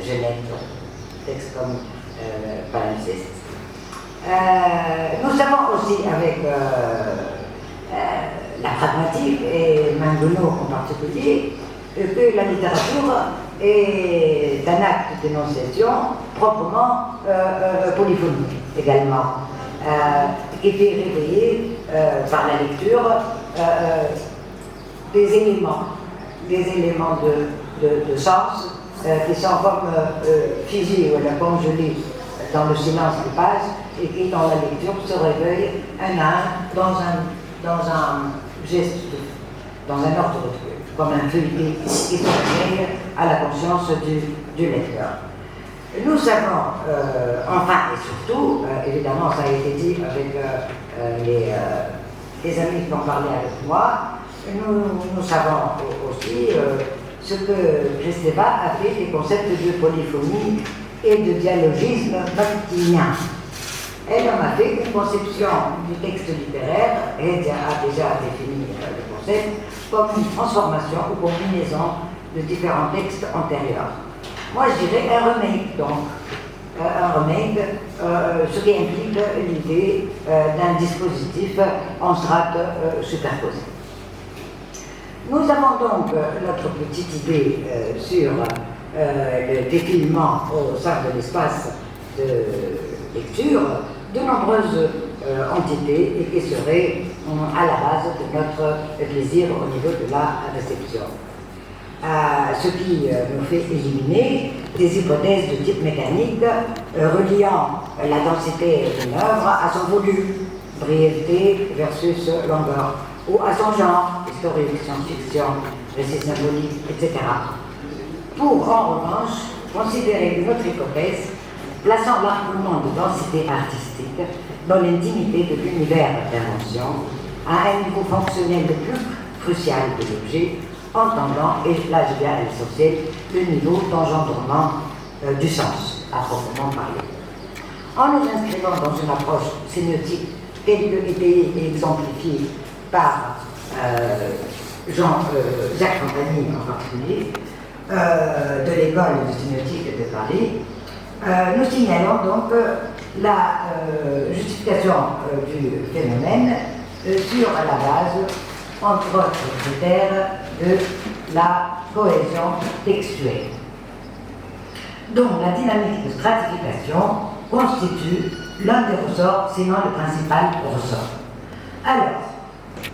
Genève, texte comme palimpseste. Nous savons aussi avec la pragmatique et Mangono en particulier que la littérature est un acte d'énonciation proprement polyphonique également, qui fait réveiller par la lecture des éléments de sens qui sont comme figés comme je lis dans le silence qui passe et qui dans la lecture se réveillent un à un dans un geste, dans un ordre de truc, comme un feuilleté qui se réveille à la conscience du lecteur. Nous savons, enfin et surtout, évidemment ça a été dit avec les amis qui ont parlé avec moi, nous savons aussi ce que Kristeva a fait des concepts de polyphonie et de dialogisme bakhtiniens. Elle en a fait une conception du texte littéraire et a déjà défini le concept comme une transformation ou combinaison de différents textes antérieurs. Moi je dirais un remake donc. Un remake, ce qui implique l'idée d'un dispositif en strates superposées. Nous avons donc notre petite idée sur le défilement au sein de l'espace de lecture de nombreuses entités et qui seraient à la base de notre plaisir au niveau de la réception. Ce qui nous fait éliminer des hypothèses de type mécanique reliant la densité d'une œuvre à son volume, brièveté versus longueur, ou à son genre, historique, science-fiction, récit symbolique, etc. Pour, en revanche, considérer une autre hypothèse plaçant l'argument de densité artistique dans l'intimité de l'univers d'invention à un niveau fonctionnel le plus crucial de l'objet, entendant, et là je viens à l'essentiel, le niveau d'engendrement du sens, à proprement parler. En nous inscrivant dans une approche sémiotique telle que été exemplifiée par Jacques Campagny en particulier, de l'école de sémiotique de Paris, nous signalons donc la justification du phénomène sur la base, entre autres critères, de la cohésion textuelle, dont la dynamique de stratification constitue l'un des ressorts, sinon le principal ressort. Alors,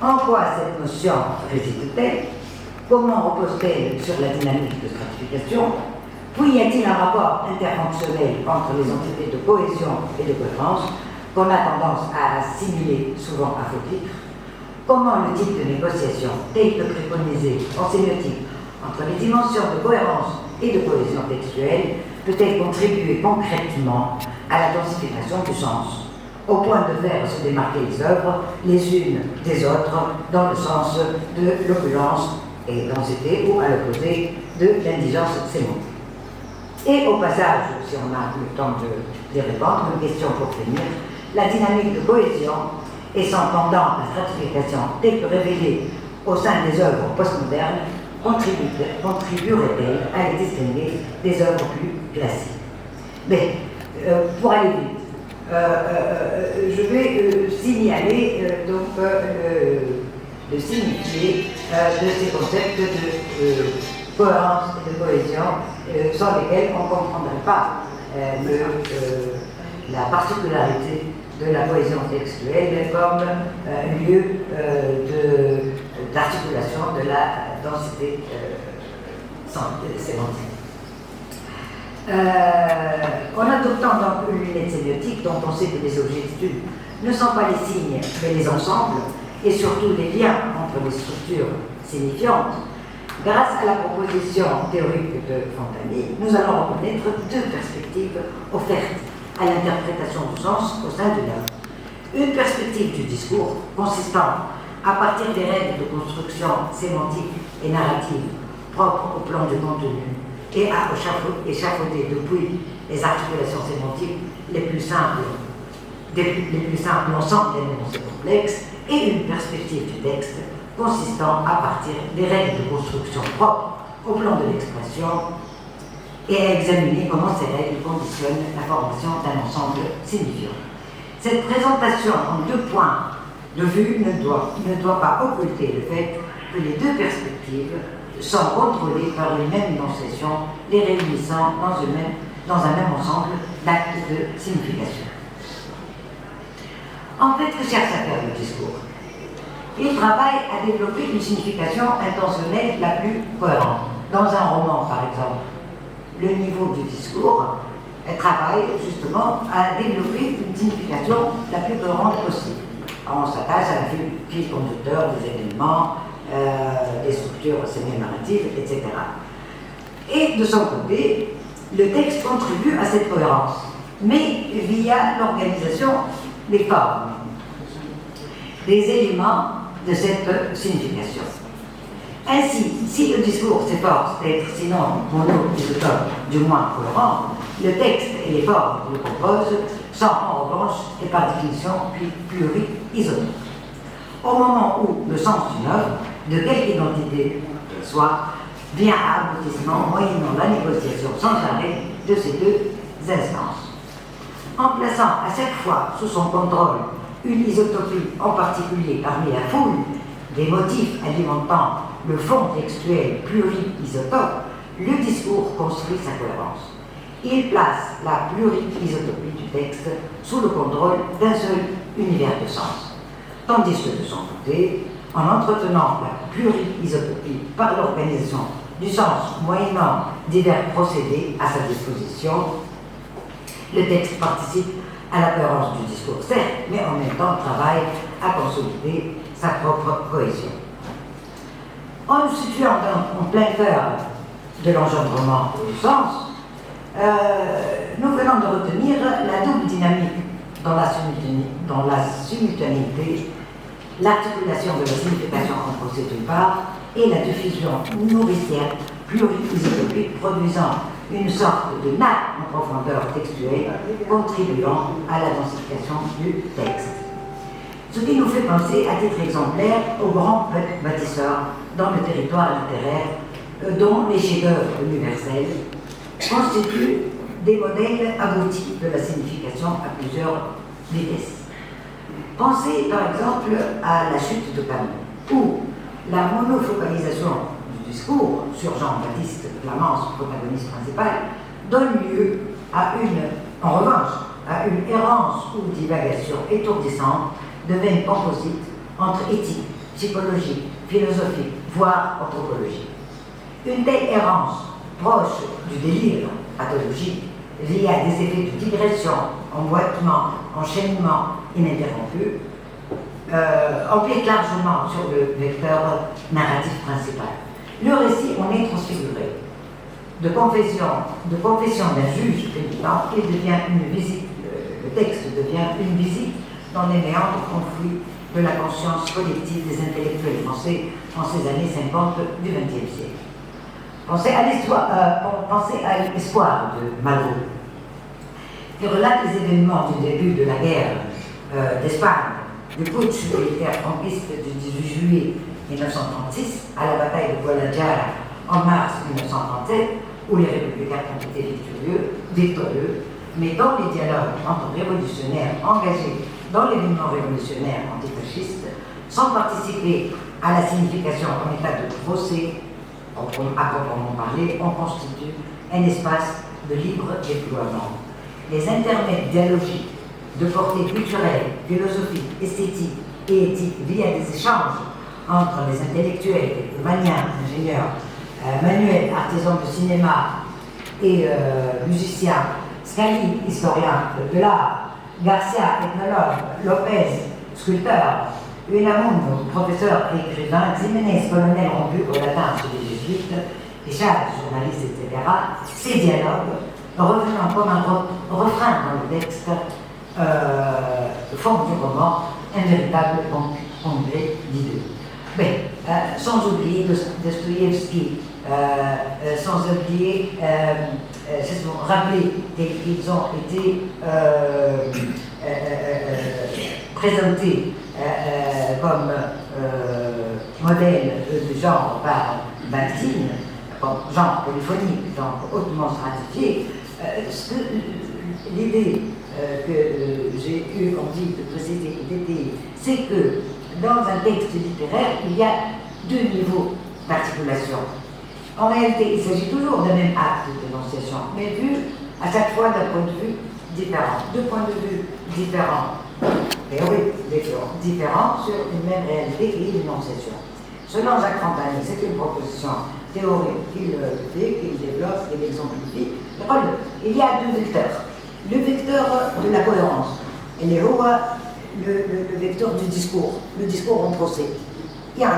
en quoi cette notion réside-t-elle? Comment repose-t-elle sur la dynamique de stratification? Puis y a-t-il un rapport interfonctionnel entre les entités de cohésion et de cohérence qu'on a tendance à assimiler souvent à faux titre? Comment le type de négociation tel que préconisé en sémiotique entre les dimensions de cohérence et de cohésion textuelle peut-elle contribuer concrètement à la densification du sens, au point de faire se démarquer les œuvres les unes des autres dans le sens de l'opulence et densité ou à l'opposé de l'indigence sémantique? Et au passage, si on a le temps de répondre, une question pour finir, la dynamique de cohésion et son pendant, la stratification telle que révélée au sein des œuvres postmodernes, contribuerait-elle à les distinguer des œuvres plus classiques? Mais, pour aller vite, je vais signaler le signifié de ces concepts de cohérence et de cohésion sans lesquels on ne comprendrait pas la particularité de la cohésion textuelle comme lieu d'articulation de la densité sémantique. En adoptant donc une lunette sémiotique dont on sait que les objets d'étude ne sont pas les signes mais les ensembles et surtout les liens entre les structures signifiantes, grâce à la proposition théorique de Fontanier, nous allons reconnaître deux perspectives offertes à l'interprétation du sens au sein de l'œuvre. Une perspective du discours consistant, à partir des règles de construction sémantique et narrative propres au plan du contenu, et à échafauder depuis les articulations sémantiques les plus simples l'ensemble des énoncés complexes, et une perspective du texte consistant à partir des règles de construction propres au plan de l'expression et à examiner comment ces règles conditionnent la formation d'un ensemble signifiant. Cette présentation en deux points de vue ne doit pas occulter le fait que les deux perspectives sont contrôlées par une même énonciation, les réunissant dans un même ensemble d'actes de signification. En fait, que cherche à faire le discours? Il travaille à développer une signification intentionnelle la plus cohérente. Dans un roman, par exemple, le niveau du discours travaille justement à développer une signification la plus cohérente possible. On s'attache à la fil conducteur des événements, des structures sémio-narratives, etc. Et de son côté, le texte contribue à cette cohérence, mais via l'organisation des formes, des éléments de cette signification. Ainsi, si le discours s'efforce d'être sinon mono-isotope, du moins cohérent, le texte et les formes qu'il propose sont en revanche et par définition pluri-isotopes. Au moment où le sens d'une œuvre, de quelque identité qu'elle soit, vient à aboutissement moyennant la négociation sans arrêt de ces deux instances. En plaçant à chaque fois sous son contrôle une isotopie en particulier parmi la foule des motifs alimentant le fond textuel pluri-isotope, le discours construit sa cohérence. Il place la pluri-isotopie du texte sous le contrôle d'un seul univers de sens, tandis que de son côté, en entretenant la pluri-isotopie par l'organisation du sens moyennant divers procédés à sa disposition, le texte participe à la cohérence du discours, certes, mais en même temps travaille à consolider sa propre cohésion. En nous situant en plein cœur de l'engendrement du sens, nous venons de retenir la double dynamique dans la simultanéité, l'articulation de la signification en procès d'une part et la diffusion nourricière pluri-isotopique produisant une sorte de nappe en profondeur textuelle contribuant à la densification du texte. Ce qui nous fait penser à titre exemplaire aux grands bâtisseurs dans le territoire littéraire dont les chefs-d'œuvre universels constituent des modèles aboutis de la signification à plusieurs vitesses. Pensez par exemple à La Chute de Camus, où la monofocalisation du discours sur Jean-Baptiste Clamence, protagoniste principal, donne lieu en revanche, à une errance ou divagation étourdissante de veines composites entre éthique, psychologie, philosophie, voire anthropologie. Une telle errance, proche du délire pathologique, liée à des effets de digression, emboîtement, enchaînement ininterrompu, empiète largement sur le vecteur narratif principal. Le récit en est transfiguré. De confession d'un juge pénitent, le texte devient une visite dans les méandres conflits de la conscience collective des intellectuels français en ces années 50 du XXe siècle. Pensez à l'espoir de Malraux, qui relate les événements du début de la guerre d'Espagne, du putsch militaire franquiste du 18 juillet 1936 à la bataille de Guadalajara en mars 1937, où les républicains ont été victorieux, mais dans les dialogues entre révolutionnaires engagés dans l'événement révolutionnaire antifasciste, sans participer à la signification en état de procès, à proprement parler, on constitue un espace de libre déploiement. Les intermèdes dialogiques de portée culturelle, philosophique, esthétique et éthique via des échanges entre les intellectuels, les maniens, ingénieurs, manuels, artisans de cinéma et musiciens, Scali, historien de l'art, Garcia, ethnologue, Lopez, sculpteur, Unamuno, professeur et écrivain, Ximénez, colonel rompu au latin chez les jésuites, Richard, journaliste, etc. Ces dialogues, revenant comme un refrain dans le texte, font du roman un véritable congrès d'idées. Mais, sans oublier Dostoïevski, sans oublier, rappeler qu'ils ont été présentés comme modèle du genre par Bakhtin, comme genre polyphonique, genre hautement stratifié, l'idée que j'ai eu envie de préciser, c'est que dans un texte littéraire, il y a deux niveaux d'articulation. En réalité, il s'agit toujours d'un même acte d'énonciation, mais vu à chaque fois d'un point de vue différent. Deux points de vue différents, théoriques différents sur une même réalité qui est l'énonciation. Selon Jacques Fontanier, c'est une proposition théorique qu'il fait, qu'il développe, qu'il exemplifie. Il y a deux vecteurs. Le vecteur de la cohérence, et le vecteur du discours, le discours en procès. Il y a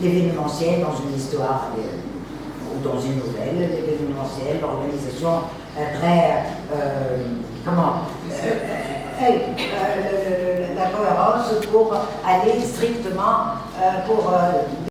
l'événementiel dans une histoire ou dans une nouvelle, l'événementiel, l'organisation très, la cohérence pour aller strictement pour